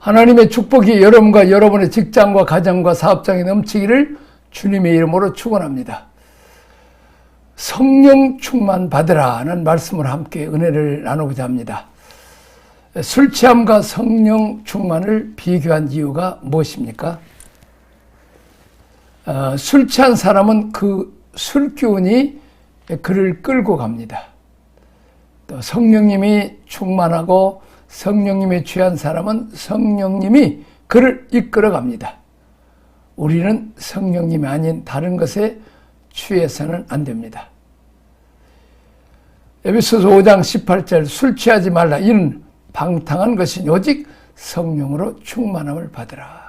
하나님의 축복이 여러분과 여러분의 직장과 가정과 사업장에 넘치기를 주님의 이름으로 축원합니다. 성령 충만 받으라는 말씀을 함께 은혜를 나누고자 합니다. 술 취함과 성령 충만을 비교한 이유가 무엇입니까? 술 취한 사람은 그 술기운이 그를 끌고 갑니다. 또 성령님이 충만하고 성령님에 취한 사람은 성령님이 그를 이끌어 갑니다. 우리는 성령님이 아닌 다른 것에 취해서는 안 됩니다. 에베소서 5장 18절 술 취하지 말라 이는 방탕한 것이 오직 성령으로 충만함을 받으라.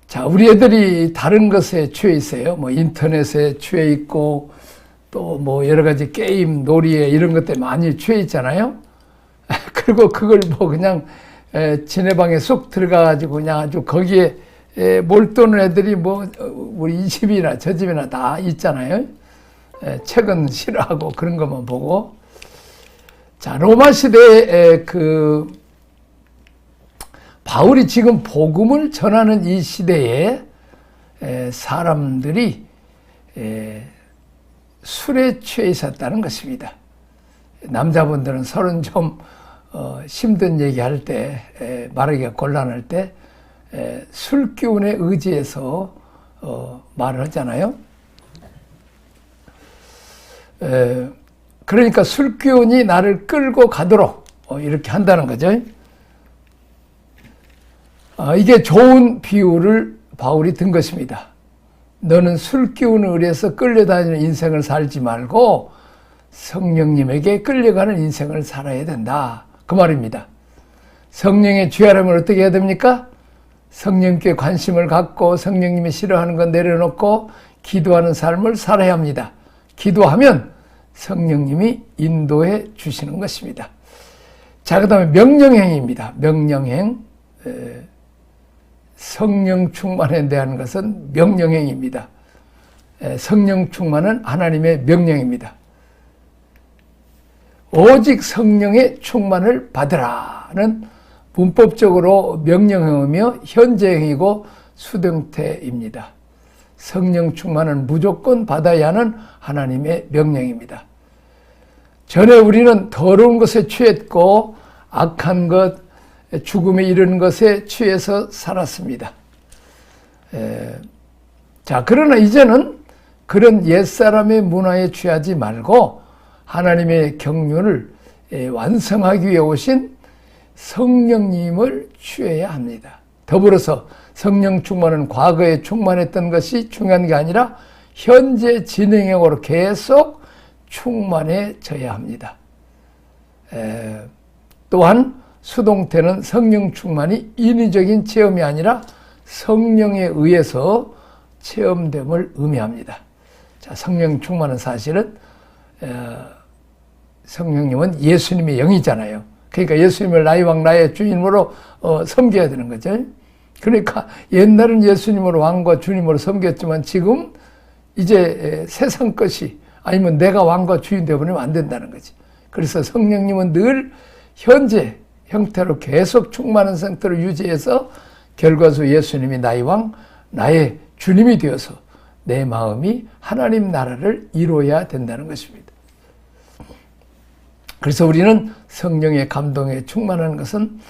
자, 우리 애들이 다른 것에 취해 있어요. 뭐 인터넷에 취해 있고 또 뭐 여러 가지 게임, 놀이에 이런 것들에 많이 취해 있잖아요. 그리고 그걸 뭐 그냥 지네 방에 쏙 들어가가지고 그냥 아주 거기에 몰두하는 애들이 뭐 우리 이 집이나 저 집이나 다 있잖아요. 책은 싫어하고 그런 것만 보고. 자, 로마 시대에 바울이 지금 복음을 전하는 이 시대에 사람들이 술에 취해 있었다는 것입니다. 남자분들은 서른 좀 힘든 얘기할 때, 말하기가 곤란할 때 술기운에 의지해서 말을 하잖아요. 그러니까 술기운이 나를 끌고 가도록 이렇게 한다는 거죠. 이게 좋은 비유를 바울이 든 것입니다. 너는 술기운을 의해서 끌려다니는 인생을 살지 말고 성령님에게 끌려가는 인생을 살아야 된다. 그 말입니다. 성령에 취하려면 어떻게 해야 됩니까? 성령께 관심을 갖고 성령님이 싫어하는 건 내려놓고 기도하는 삶을 살아야 합니다. 기도하면 성령님이 인도해 주시는 것입니다. 자, 그 다음에 명령행입니다. 명령행. 성령 충만에 대한 것은 명령행입니다. 성령 충만은 하나님의 명령입니다. 오직 성령의 충만을 받으라는 문법적으로 명령형이며 현재형이고 수동태입니다. 성령 충만은 무조건 받아야 하는 하나님의 명령입니다. 전에 우리는 더러운 것에 취했고 악한 것, 죽음에 이르는 것에 취해서 살았습니다. 자, 그러나 이제는 그런 옛사람의 문화에 취하지 말고 하나님의 경륜을 완성하기 위해 오신 성령님을 취해야 합니다. 더불어서 성령 충만은 과거에 충만했던 것이 중요한 게 아니라 현재 진행형으로 계속 충만해져야 합니다. 또한 수동태는 성령 충만이 인위적인 체험이 아니라 성령에 의해서 체험됨을 의미합니다. 자, 성령 충만은 사실은 성령님은 예수님의 영이잖아요. 그러니까 예수님을 나의 왕 나의 주님으로 섬겨야 되는 거죠. 그러니까 옛날은 예수님으로 왕과 주님으로 섬겼지만 지금 이제 세상 것이 아니면 내가 왕과 주인 되어버리면 안 된다는 거지. 그래서 성령님은 늘 현재 형태로 계속 충만한 상태로 유지해서 결과적으로 예수님이 나의 왕, 나의 주님이 되어서 내 마음이 하나님 나라를 이루어야 된다는 것입니다. 그래서 우리는 성령의 감동에 충만한 것은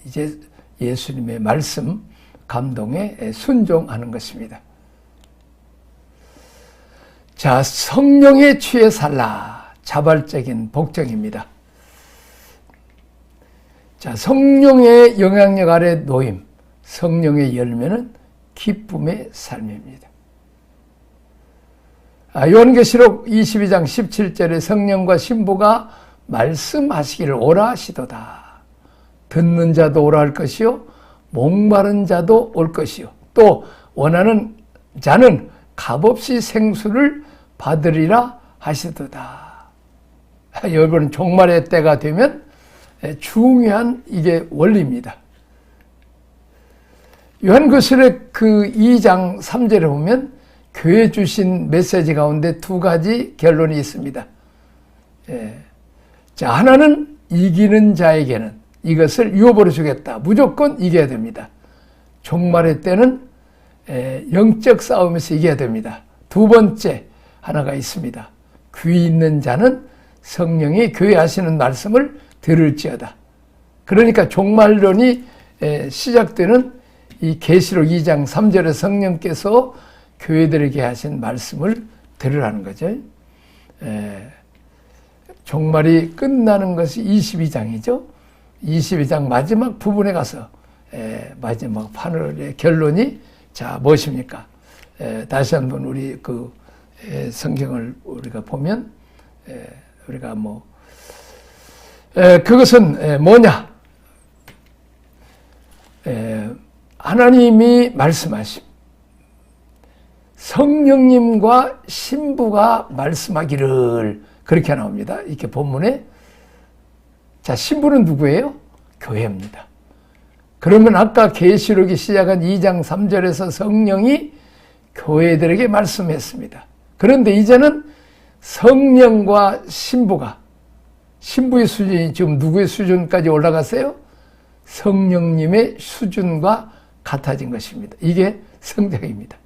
이제 예수님의 말씀, 감동에 순종하는 것입니다. 자, 성령에 취해 살라. 자발적인 복종입니다. 자, 성령의 영향력 아래 놓임, 성령의 열매는 기쁨의 삶입니다. 요한계시록 22장 17절에 성령과 신부가 말씀하시기를 오라 하시도다. 듣는 자도 오라 할 것이요 목마른 자도 올 것이요 또 원하는 자는 값없이 생수를 받으리라 하시도다. 여러분, 종말의 때가 되면 중요한 이게 원리입니다. 요한계시록 그 2장 3절에 보면 교회 주신 메시지 가운데 두 가지 결론이 있습니다. 자, 하나는 이기는 자에게는 이것을 유업으로 주겠다. 무조건 이겨야 됩니다. 종말의 때는 영적 싸움에서 이겨야 됩니다. 두 번째 하나가 있습니다. 귀 있는 자는 성령이 교회 하시는 말씀을 들을지어다. 그러니까 종말론이 시작되는 이 계시록 2장 3절에 성령께서 교회들에게 하신 말씀을 들으라는 거죠. 종말이 끝나는 것이 22장이죠. 22장 마지막 부분에 가서 마지막 판을의 결론이 자 무엇입니까? 다시 한번 우리 그 성경을 우리가 보면 우리가 뭐 그것은 뭐냐? 하나님이 말씀하심. 성령님과 신부가 말씀하기를 그렇게 나옵니다. 이렇게 본문에. 자, 신부는 누구예요? 교회입니다. 그러면 아까 계시록이 시작한 2장 3절에서 성령이 교회들에게 말씀했습니다. 그런데 이제는 성령과 신부가 신부의 수준이 지금 누구의 수준까지 올라갔어요? 성령님의 수준과 같아진 것입니다. 이게 성장입니다.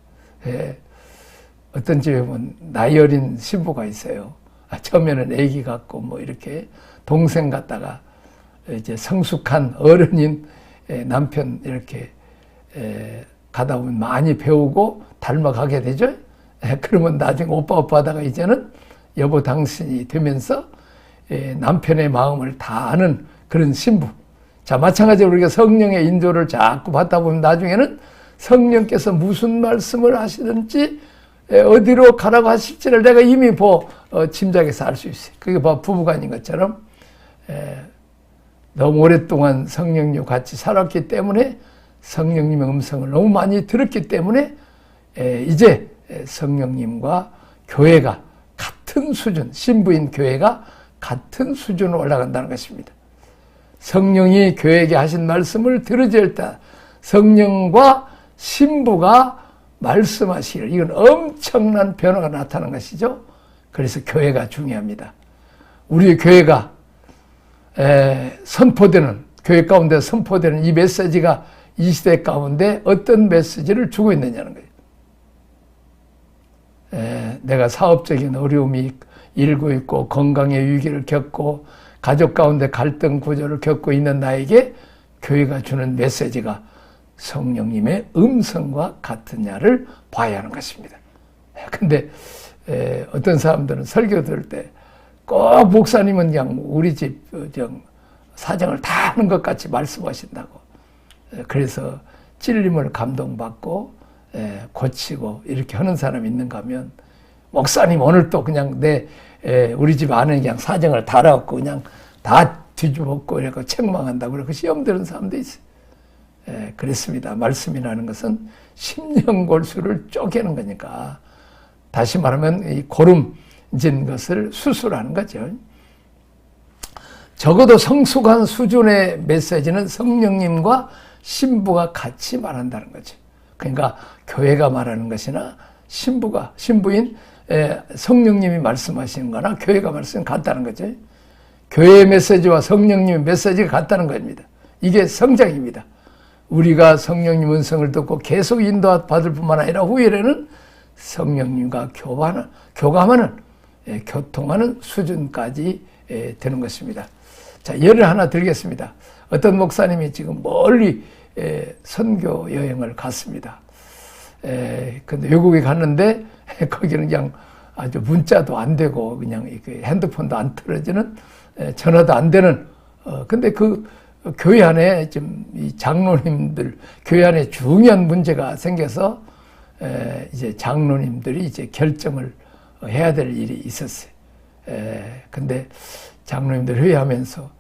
어떤 집에 보면 나이 어린 신부가 있어요. 처음에는 아기 같고 뭐 이렇게 동생 같다가 이제 성숙한 어른인 남편 이렇게 가다 보면 많이 배우고 닮아가게 되죠. 그러면 나중에 오빠 하다가 이제는 여보 당신이 되면서 남편의 마음을 다 아는 그런 신부. 자, 마찬가지로 우리가 성령의 인도를 자꾸 받다 보면 나중에는 성령께서 무슨 말씀을 하시든지 어디로 가라고 하실지를 내가 이미 짐작해서 알 수 있어요. 그게 부부간인 것처럼 너무 오랫동안 성령님과 같이 살았기 때문에 성령님의 음성을 너무 많이 들었기 때문에 이제 성령님과 교회가 같은 수준, 신부인 교회가 같은 수준으로 올라간다는 것입니다. 성령이 교회에게 하신 말씀을 들으실 때 성령과 신부가 말씀하시기를 이건 엄청난 변화가 나타난 것이죠. 그래서 교회가 중요합니다. 우리 교회가 선포되는 교회 가운데 선포되는 이 메시지가 이 시대 가운데 어떤 메시지를 주고 있느냐는 거예요. 내가 사업적인 어려움이 일고 있고 건강의 위기를 겪고 가족 가운데 갈등 구조를 겪고 있는 나에게 교회가 주는 메시지가 성령님의 음성과 같으냐를 봐야 하는 것입니다. 근데 어떤 사람들은 설교 들을 때 꼭 목사님은 그냥 우리 집 사정을 다 아는 것 같이 말씀하신다고. 그래서 찔림을 감동받고 고치고 이렇게 하는 사람이 있는가 하면 목사님 오늘 또 그냥 우리 집 안에 그냥 사정을 다 알아갖고 그냥 다 뒤집었고 이렇게 책망한다고 그렇게 시험 드는 사람도 있어요. 그렇습니다. 말씀이라는 것은 심령골수를 쪼개는 거니까 다시 말하면 이 고름진 것을 수술하는 거죠. 적어도 성숙한 수준의 메시지는 성령님과 신부가 같이 말한다는 거죠. 그러니까 교회가 말하는 것이나 신부인 성령님이 말씀하시는 거나 교회가 말씀은 같다는 거죠. 교회의 메시지와 성령님의 메시지가 같다는 겁니다. 이게 성장입니다. 우리가 성령님 음성을 듣고 계속 인도받을 뿐만 아니라 후일에는 성령님과 교감하는 교통하는 수준까지 되는 것입니다. 자, 예를 하나 드리겠습니다. 어떤 목사님이 지금 멀리 선교 여행을 갔습니다. 근데 외국에 갔는데 거기는 그냥 아주 문자도 안 되고 그냥 핸드폰도 안 틀어지는 전화도 안 되는 근데 그 교회 안에 지금 이 장로님들 교회 안에 중요한 문제가 생겨서 이제 장로님들이 이제 결정을 해야 될 일이 있었어요. 근데 장로님들 회의하면서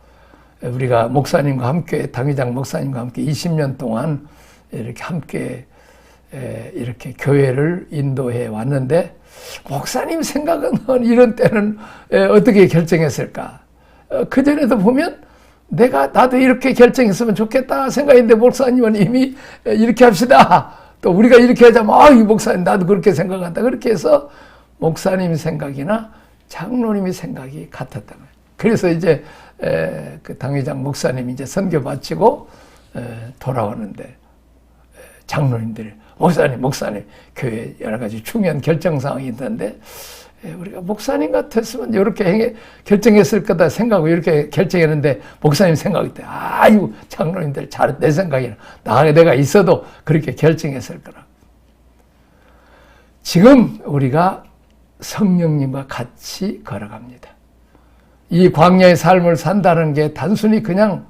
우리가 목사님과 함께 당회장 목사님과 함께 20년 동안 이렇게 함께 이렇게 교회를 인도해 왔는데 목사님 생각은 이런 때는 어떻게 결정했을까? 그전에도 보면 나도 이렇게 결정했으면 좋겠다 생각했는데 목사님은 이미 이렇게 합시다. 또 우리가 이렇게 하자면 이 목사님 나도 그렇게 생각한다. 그렇게 해서 목사님 생각이나 장로님의 생각이 같았던 거예요. 그래서 이제 그 당회장 목사님이 이제 선교 마치고 돌아오는데 장로님들이 목사님 교회 여러 가지 중요한 결정 사항이 있는데 우리가 목사님 같았으면 이렇게 결정했을 거다 생각하고 이렇게 결정했는데 목사님 생각이 때 아이고 장로님들 잘 내 생각이나 내가 있어도 그렇게 결정했을 거라. 지금 우리가 성령님과 같이 걸어갑니다. 이 광야의 삶을 산다는 게 단순히 그냥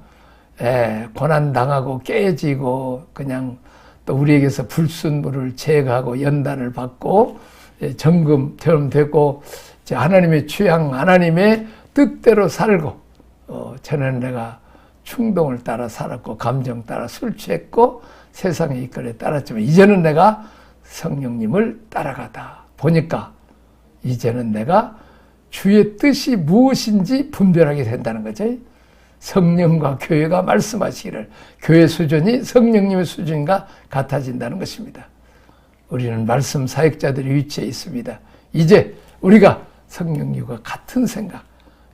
고난당하고 깨지고 그냥 또 우리에게서 불순물을 제거하고 연단을 받고 정금처럼 되고 하나님의 취향, 하나님의 뜻대로 살고 전에는 내가 충동을 따라 살았고 감정 따라 술 취했고 세상의 이끌에 따랐지만 이제는 내가 성령님을 따라가다 보니까 이제는 내가 주의 뜻이 무엇인지 분별하게 된다는 거죠. 성령과 교회가 말씀하시기를 교회 수준이 성령님의 수준과 같아진다는 것입니다. 우리는 말씀 사역자들의 위치에 있습니다. 이제 우리가 성령님과 같은 생각,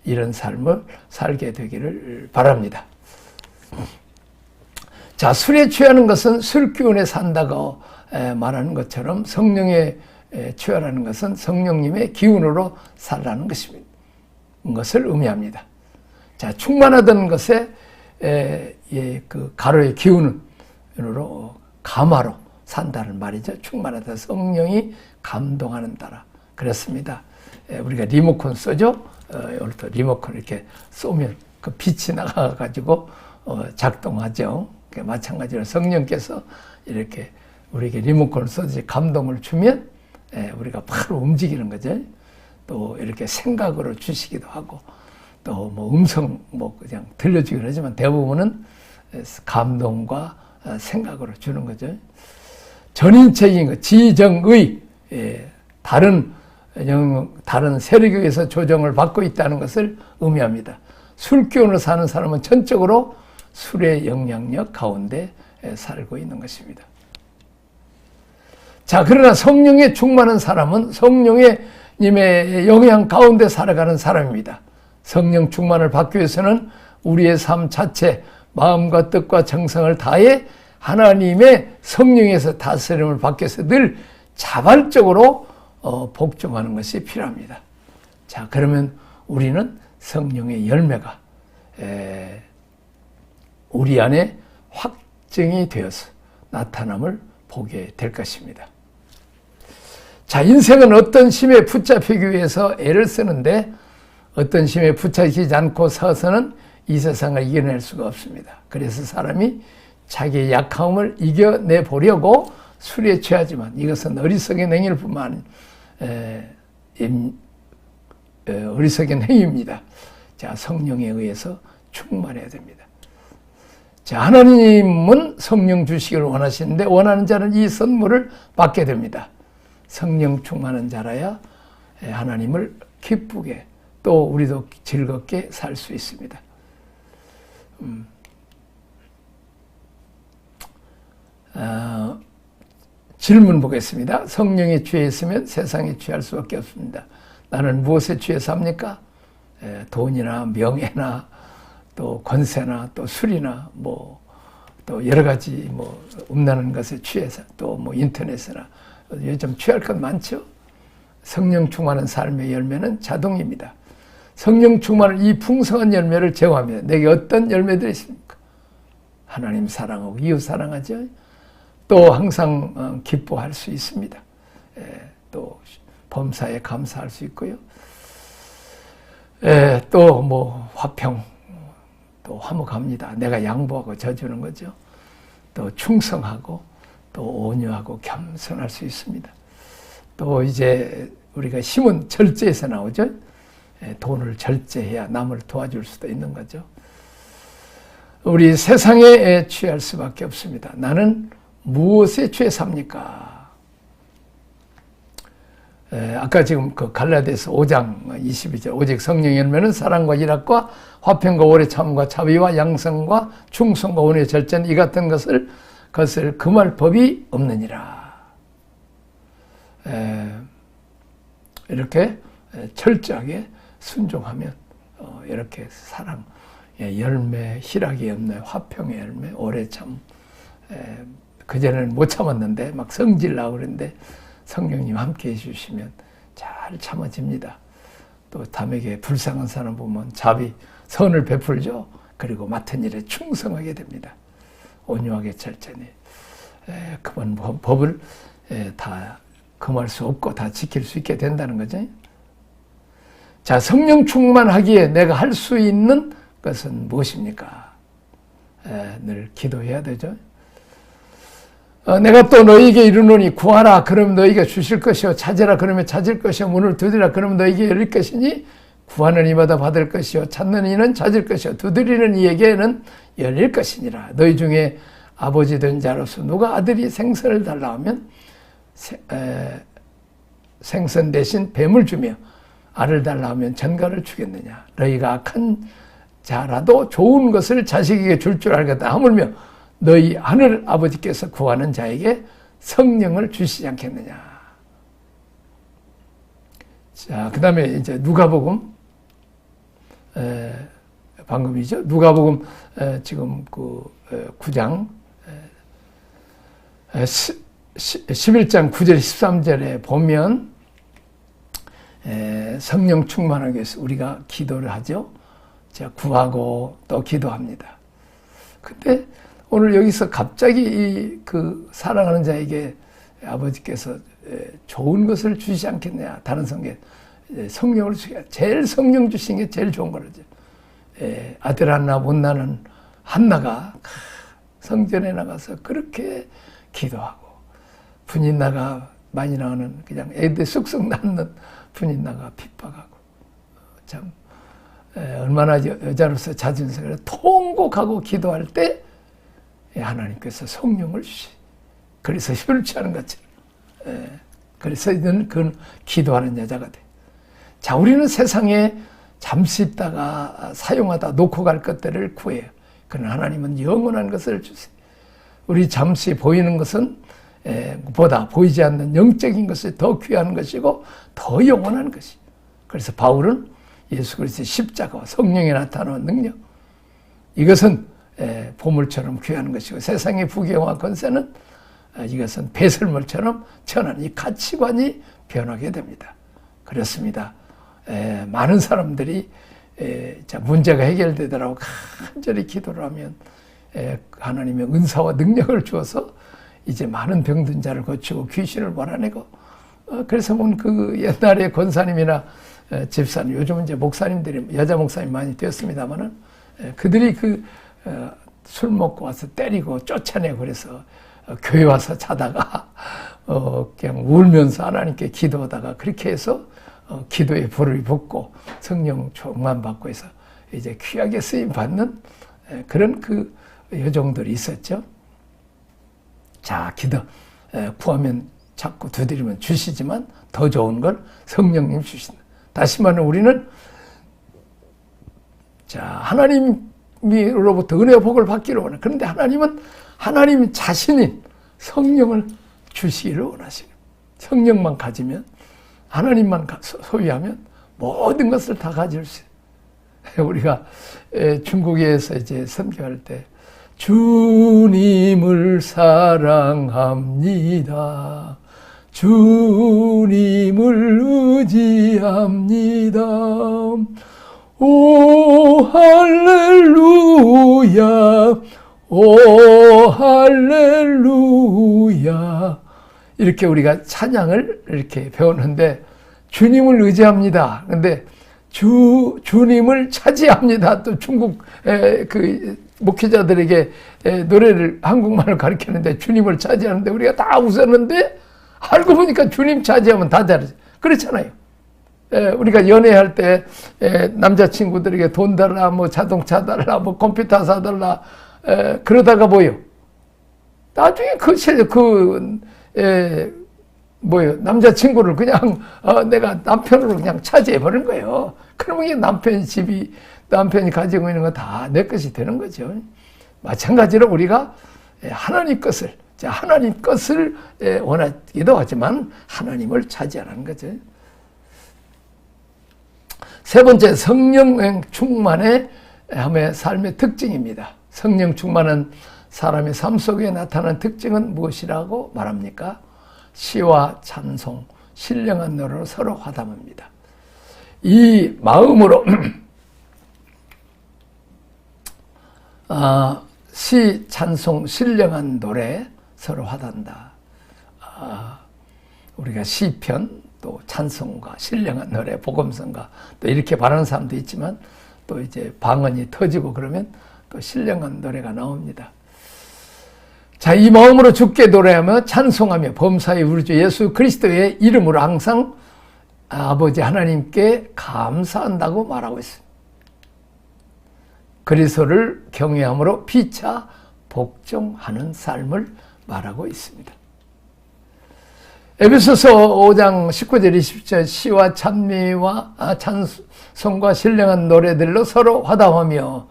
이런 삶을 살게 되기를 바랍니다. 자, 술에 취하는 것은 술기운에 산다고 말하는 것처럼 성령에 취하라는 것은 성령님의 기운으로 살라는 것입니다. 것을 의미합니다. 자, 충만하던 것에 그 가로의 기운으로 감화로 산다는 말이죠. 충만하다. 성령이 감동하는 따라. 그렇습니다. 우리가 리모컨 쏘죠. 오늘도 리모컨 이렇게 쏘면 그 빛이 나가가지고 작동하죠. 마찬가지로 성령께서 이렇게 우리에게 리모컨을 쏘듯이 감동을 주면 우리가 바로 움직이는 거죠. 또 이렇게 생각으로 주시기도 하고 또 뭐 음성 뭐 그냥 들려주기도 하지만 대부분은 감동과 생각으로 주는 거죠. 전인책인 것, 지정의 다른 세력에 의해서 조정을 받고 있다는 것을 의미합니다. 술기운으로 사는 사람은 전적으로 술의 영향력 가운데 살고 있는 것입니다. 자, 그러나 성령에 충만한 사람은 성령의 님의 영향 가운데 살아가는 사람입니다. 성령 충만을 받기 위해서는 우리의 삶 자체, 마음과 뜻과 정성을 다해 하나님의 성령에서 다스림을 받기 위해서 늘 자발적으로 복종하는 것이 필요합니다. 자, 그러면 우리는 성령의 열매가 우리 안에 확증이 되어서 나타남을 보게 될 것입니다. 자, 인생은 어떤 심에 붙잡히기 위해서 애를 쓰는데 어떤 심에 붙잡히지 않고 서서는 이 세상을 이겨낼 수가 없습니다. 그래서 사람이 자기의 약함을 이겨내 보려고 술에 취하지만 이것은 어리석은 행위일 뿐만 어리석은 행위입니다. 자, 성령에 의해서 충만해야 됩니다. 자, 하나님은 성령 주시기를 원하시는데 원하는 자는 이 선물을 받게 됩니다. 성령 충만한 자라야 하나님을 기쁘게 또 우리도 즐겁게 살 수 있습니다. 질문 보겠습니다. 성령에 취해 있으면 세상에 취할 수밖에 없습니다. 나는 무엇에 취해 삽니까? 돈이나 명예나 또 권세나 또 술이나 뭐 또 여러 가지 뭐 음란한 것에 취해서 또 뭐 인터넷이나 요즘 취할 것 많죠. 성령 충만한 삶의 열매는 자동입니다. 성령 충만한 이 풍성한 열매를 제공하면 내게 어떤 열매들이 있습니까? 하나님 사랑하고 이웃 사랑하죠. 또 항상 기뻐할 수 있습니다. 또 범사에 감사할 수 있고요. 또 뭐 화평, 또 화목합니다. 내가 양보하고 져주는 거죠. 또 충성하고 또 온유하고 겸손할 수 있습니다. 또 이제 우리가 힘은 절제에서 나오죠. 돈을 절제해야 남을 도와줄 수도 있는 거죠. 우리 세상에 취할 수밖에 없습니다. 나는 무엇에 취해 삽니까? 아까 지금 그 갈라디아서 5장 22절 오직 성령의 열매는 사랑과 희락과 화평과 오래 참과 자비와 양성과 충성과 온유의 절제는 이 같은 것을 그것을 금할 법이 없느니라. 이렇게 철저하게 순종하면 이렇게 사랑, 열매, 희락의 열매, 화평의 열매, 오래 참, 그전에는 못 참았는데 막 성질나고 그랬는데 성령님 함께 해주시면 잘 참아집니다. 또 남에게 불쌍한 사람 보면 자비, 선을 베풀죠. 그리고 맡은 일에 충성하게 됩니다. 온유하게 철저히. 그런 법을 다 금할 수 없고 다 지킬 수 있게 된다는 거죠. 자, 성령 충만하기에 내가 할 수 있는 것은 무엇입니까? 늘 기도해야 되죠. 내가 또 너희에게 이르노니 구하라 그러면 너희가 주실 것이요 찾으라 그러면 찾을 것이요 문을 두드리라 그러면 너희에게 열릴 것이니 구하는 이마다 받을 것이요 찾는 이는 찾을 것이요 두드리는 이에게는 열릴 것이니라. 너희 중에 아버지 된 자로서 누가 아들이 생선을 달라 하면 생선 대신 뱀을 주며 알을 달라 하면 전갈을 주겠느냐. 너희가 악한 자라도 좋은 것을 자식에게 줄 줄 알겠다 하물며 너희 하늘 아버지께서 구하는 자에게 성령을 주시지 않겠느냐. 자, 그 다음에 이제 누가복음, 방금이죠. 누가복음 지금 그 9장 11장 9절 13절에 보면 성령 충만하기 위해서 우리가 기도를 하죠. 자, 구하고 또 기도합니다. 근데 오늘 여기서 갑자기 그 사랑하는 자에게 아버지께서 좋은 것을 주시지 않겠냐. 다른 성경 성령을 주시게 제일 성령 주신 게 제일 좋은 거라죠. 아들 한나 못 나는 한나가 성전에 나가서 그렇게 기도하고 분인나가 많이 나오는 그냥 애들 쑥쑥 낳는 분인나가 핍박하고 참 얼마나 여자로서 자존심을 통곡하고 기도할 때 하나님께서 성령을 주시. 그래서 힘을 취하는 것처럼. 그래서 이제는 그건 기도하는 여자가 돼. 자, 우리는 세상에 잠시 있다가 사용하다 놓고 갈 것들을 구해요. 그러나 하나님은 영원한 것을 주세요. 우리 잠시 보이는 것은 보다 보이지 않는 영적인 것이 더 귀한 것이고 더 영원한 것이. 그래서 바울은 예수 그리스도의 십자가와 성령이 나타나는 능력, 이것은 보물처럼 귀한 것이고 세상의 부귀영화 권세는 이것은 배설물처럼 천한 이 가치관이 변하게 됩니다. 그렇습니다. 많은 사람들이 문제가 해결되더라고 간절히 기도를 하면 하나님의 은사와 능력을 주어서 이제 많은 병든 자를 고치고 귀신을 몰아내고 그래서 보면 그 옛날에 권사님이나 집사님, 요즘은 이제 목사님들이 여자 목사님 많이 되었습니다만은 그들이 술 먹고 와서 때리고 쫓아내고 그래서 교회 와서 자다가 그냥 울면서 하나님께 기도하다가 그렇게 해서 기도의 불을 붙고 성령 충만 받고 해서 이제 귀하게 쓰임 받는 그런 그 여종들이 있었죠. 자, 기도 구하면 자꾸 두드리면 주시지만 더 좋은 걸 성령님 주신다. 다시 말하면 우리는 자, 하나님으로부터 은혜와 복을 받기를 원해. 그런데 하나님은 하나님 자신인 성령을 주시기를 원하시고 성령만 가지면 하나님만 소유하면 모든 것을 다 가질 수 있어요. 우리가 중국에서 이제 선교할 때 주님을 사랑합니다. 주님을 의지합니다. 오 할렐루야, 오 할렐루야. 이렇게 우리가 찬양을 이렇게 배우는데 주님을 의지합니다. 근데 주님을 차지합니다. 또 중국 그 목회자들에게 노래를 한국말을 가르치는데 주님을 차지하는데 우리가 다 웃었는데 알고 보니까 주님 차지하면 다 잘하죠. 그렇잖아요. 우리가 연애할 때 남자친구들에게 돈 달라, 뭐 자동차 달라, 뭐 컴퓨터 사달라 그러다가 뭐요? 나중에 남자친구를 그냥 내가 남편으로 그냥 차지해버린 거예요. 그러면 이게 남편이 가지고 있는 거 다 내 것이 되는 거죠. 마찬가지로 우리가 하나님 것을, 하나님 것을 원하기도 하지만 하나님을 차지하라는 거죠. 세 번째, 성령 충만의 삶의 특징입니다. 성령 충만한 사람의 삶 속에 나타나는 특징은 무엇이라고 말합니까? 시와 찬송, 신령한 노래로 서로 화답합니다. 이 마음으로 시, 찬송, 신령한 노래 서로 화단다. 우리가 시편, 또 찬송가, 신령한 노래, 복음성가, 또 이렇게 바라는 사람도 있지만 또 이제 방언이 터지고 그러면 또 신령한 노래가 나옵니다. 자, 이 마음으로 주께 노래하며 찬송하며 범사의 우리 주 예수 그리스도의 이름으로 항상 아버지 하나님께 감사한다고 말하고 있습니다. 그리스도를 경외함으로 피차 복종하는 삶을 말하고 있습니다. 에베소서 5장 19절 20절 시와 찬미와 찬송과 신령한 노래들로 서로 화답하며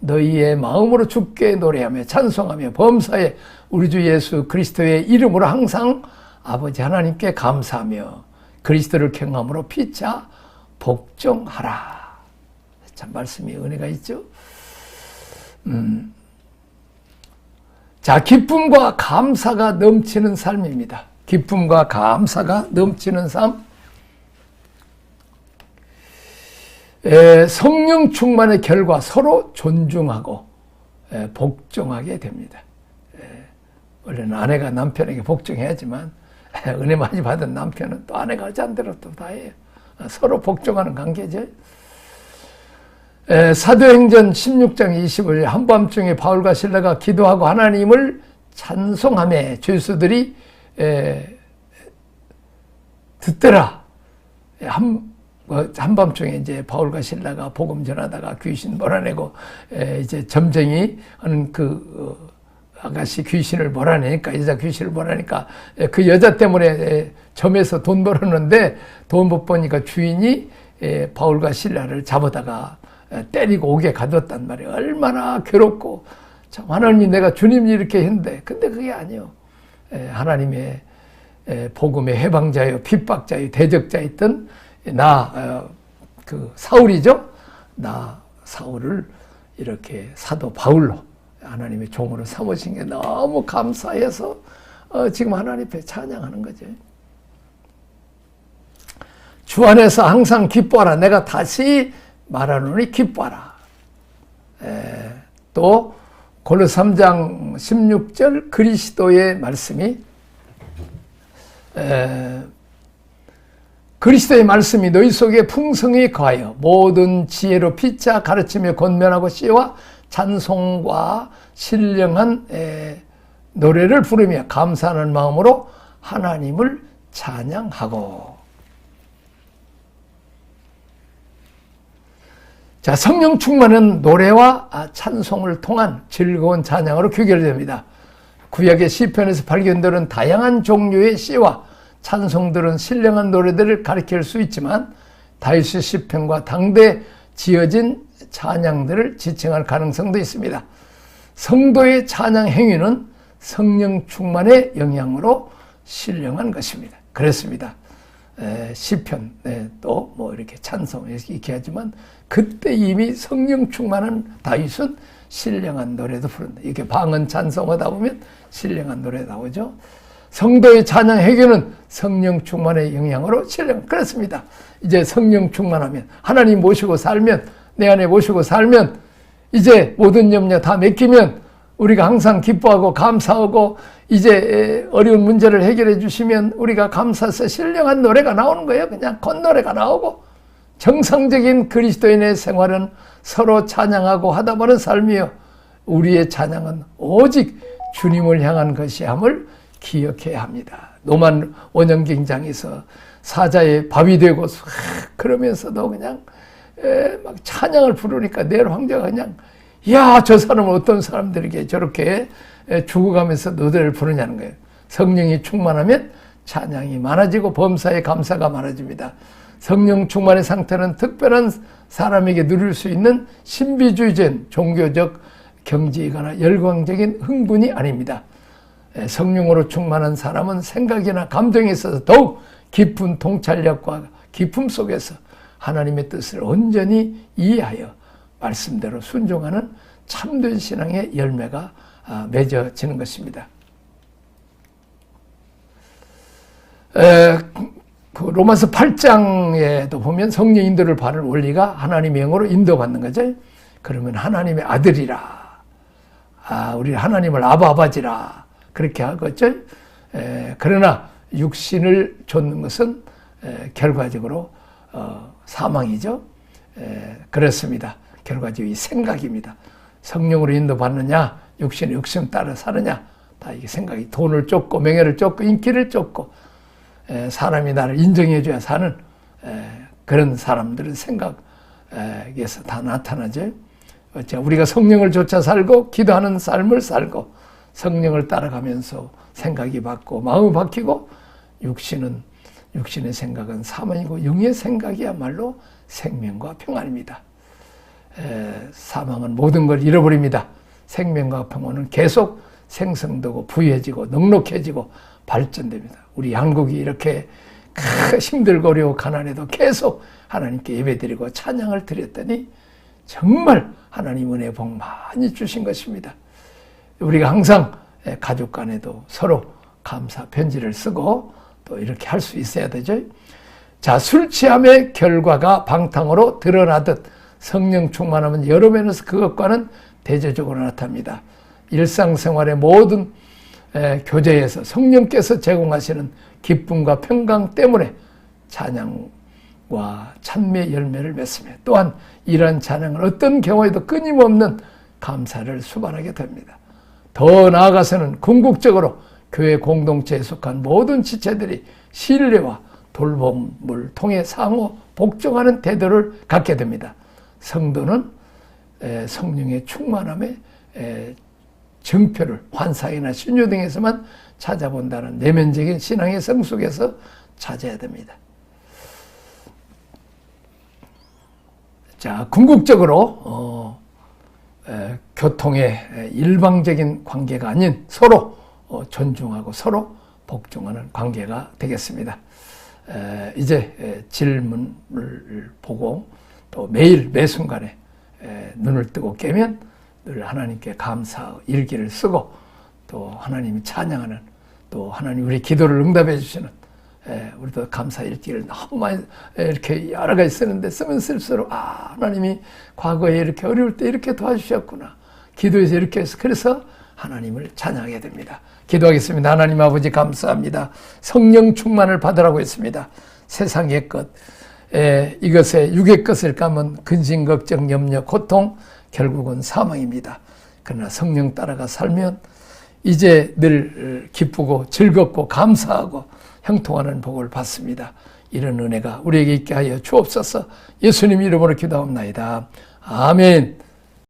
너희의 마음으로 주께 노래하며 찬송하며 범사에 우리 주 예수 그리스도의 이름으로 항상 아버지 하나님께 감사하며 그리스도를 경외함으로 피차 복종하라. 참 말씀이 은혜가 있죠. 자, 기쁨과 감사가 넘치는 삶입니다. 기쁨과 감사가 넘치는 삶. 성령 충만의 결과 서로 존중하고 복종하게 됩니다. 원래는 아내가 남편에게 복종해야지만 은혜 많이 받은 남편은 또 아내가 하지 않은 대로 또 다 해요. 서로 복종하는 관계죠. 사도행전 16장 25절 한밤중에 바울과 실라가 기도하고 하나님을 찬송하며 죄수들이 듣더라. 한밤중에 이제 바울과 실라가 복음 전하다가 귀신 몰아내고 이제 점쟁이 하는 그 아가씨 귀신을 몰아내니까, 여자 귀신을 몰아내니까 그 여자 때문에 점에서 돈 벌었는데 돈 못 버니까 주인이 바울과 실라를 잡아다가 때리고 옥에 가뒀단 말이에요. 얼마나 괴롭고, 참 하나님이 내가 주님이 이렇게 했는데, 근데 그게 아니에요. 하나님의 복음의 해방자요, 핍박자요, 대적자였던 그 사울이죠. 사울을 이렇게 사도 바울로 하나님의 종으로 삼으신 게 너무 감사해서 지금 하나님 앞에 찬양하는 거죠. 주 안에서 항상 기뻐하라. 내가 다시 말하노니 기뻐하라. 또 골로새 3장 16절 그리스도의 말씀이 그리스도의 말씀이 너희 속에 풍성히 거하여 모든 지혜로 피차 가르치며 권면하고 시와 찬송과 신령한 노래를 부르며 감사하는 마음으로 하나님을 찬양하고. 자, 성령 충만은 노래와 찬송을 통한 즐거운 찬양으로 귀결됩니다. 구약의 시편에서 발견되는 다양한 종류의 시와 찬송들은 신령한 노래들을 가리킬 수 있지만 다윗의 시편과 당대 지어진 찬양들을 지칭할 가능성도 있습니다. 성도의 찬양 행위는 성령 충만의 영향으로 신령한 것입니다. 그렇습니다. 시편, 또 뭐 이렇게 찬송 이렇게 하지만 그때 이미 성령 충만한 다윗은 신령한 노래도 부른다. 이렇게 방언 찬송하다 보면 신령한 노래 나오죠. 성도의 찬양 회개는 성령 충만의 영향으로 신령. 그렇습니다. 이제 성령 충만하면 하나님 모시고 살면 내 안에 모시고 살면 이제 모든 염려 다 맡기면 우리가 항상 기뻐하고 감사하고 이제 어려운 문제를 해결해 주시면 우리가 감사해서 신령한 노래가 나오는 거예요. 그냥 겉노래가 나오고 정상적인 그리스도인의 생활은 서로 찬양하고 화답하는 삶이요. 우리의 찬양은 오직 주님을 향한 것이 함을 기억해야 합니다. 노만 원형경장에서 사자의 밥이 되고 그러면서도 그냥 막 찬양을 부르니까 내 황제가 그냥 야, 저 사람은 어떤 사람들에게 저렇게 죽어가면서 노래를 부르냐는 거예요. 성령이 충만하면 찬양이 많아지고 범사에 감사가 많아집니다. 성령 충만의 상태는 특별한 사람에게 누릴 수 있는 신비주의적인 종교적 경지이거나 열광적인 흥분이 아닙니다. 성령으로 충만한 사람은 생각이나 감정에 있어서 더욱 깊은 통찰력과 기품 속에서 하나님의 뜻을 온전히 이해하여 말씀대로 순종하는 참된 신앙의 열매가 맺어지는 것입니다. 그 로마서 8장에도 보면 성령 인도를 받을 원리가 하나님의 영으로 인도받는 거죠. 그러면 하나님의 아들이라, 우리 하나님을 아바지라 그렇게 하겠죠. 그러나 육신을 좇는 것은 결과적으로 사망이죠. 그렇습니다. 결과적으로 이 생각입니다. 성령으로 인도받느냐, 육신의 욕심 따라 사느냐, 다 이게 생각이 돈을 쫓고 명예를 쫓고 인기를 쫓고 사람이 나를 인정해줘야 사는 그런 사람들은 생각에서 다 나타나죠. 우리가 성령을 쫓아 살고 기도하는 삶을 살고 성령을 따라가면서 생각이 바뀌고 마음이 바뀌고 육신의 생각은 사망이고 영의 생각이야말로 생명과 평안입니다. 사망은 모든 걸 잃어버립니다. 생명과 평안은 계속 생성되고 부유해지고 넉넉해지고 발전됩니다. 우리 한국이 이렇게 힘들고 어려워 가난해도 계속 하나님께 예배드리고 찬양을 드렸더니 정말 하나님 은혜 복 많이 주신 것입니다. 우리가 항상 가족 간에도 서로 감사 편지를 쓰고 또 이렇게 할 수 있어야 되죠. 자, 술 취함의 결과가 방탕으로 드러나듯 성령 충만하면 여러 면에서 그것과는 대조적으로 나타납니다. 일상생활의 모든 교제에서 성령께서 제공하시는 기쁨과 평강 때문에 찬양과 찬미의 열매를 맺으며 또한 이러한 찬양을 어떤 경우에도 끊임없는 감사를 수반하게 됩니다. 더 나아가서는 궁극적으로 교회 공동체에 속한 모든 지체들이 신뢰와 돌봄을 통해 상호 복종하는 태도를 갖게 됩니다. 성도는 성령의 충만함에 증표를 환상이나 신유 등에서만 찾아본다는 내면적인 신앙의 성숙에서 찾아야 됩니다. 자, 궁극적으로 교통의 일방적인 관계가 아닌 서로 존중하고 서로 복종하는 관계가 되겠습니다. 이제 질문을 보고 또 매일 매순간에 눈을 뜨고 깨면 늘 하나님께 감사 일기를 쓰고 또 하나님이 찬양하는 또 하나님 우리 기도를 응답해 주시는 우리도 감사 일기를 너무 많이 이렇게 여러 가지 쓰는데 쓰면 쓸수록 하나님이 과거에 이렇게 어려울 때 이렇게 도와주셨구나. 기도에서 이렇게 해서 그래서 하나님을 찬양하게 됩니다. 기도하겠습니다. 하나님 아버지 감사합니다. 성령 충만을 받으라고 했습니다. 세상의 것, 이것에 육의 것을 까면 근심, 걱정, 염려, 고통, 결국은 사망입니다. 그러나 성령 따라가 살면 이제 늘 기쁘고 즐겁고 감사하고 형통하는 복을 받습니다. 이런 은혜가 우리에게 있게 하여 주옵소서. 예수님 이름으로 기도합니다. 아멘.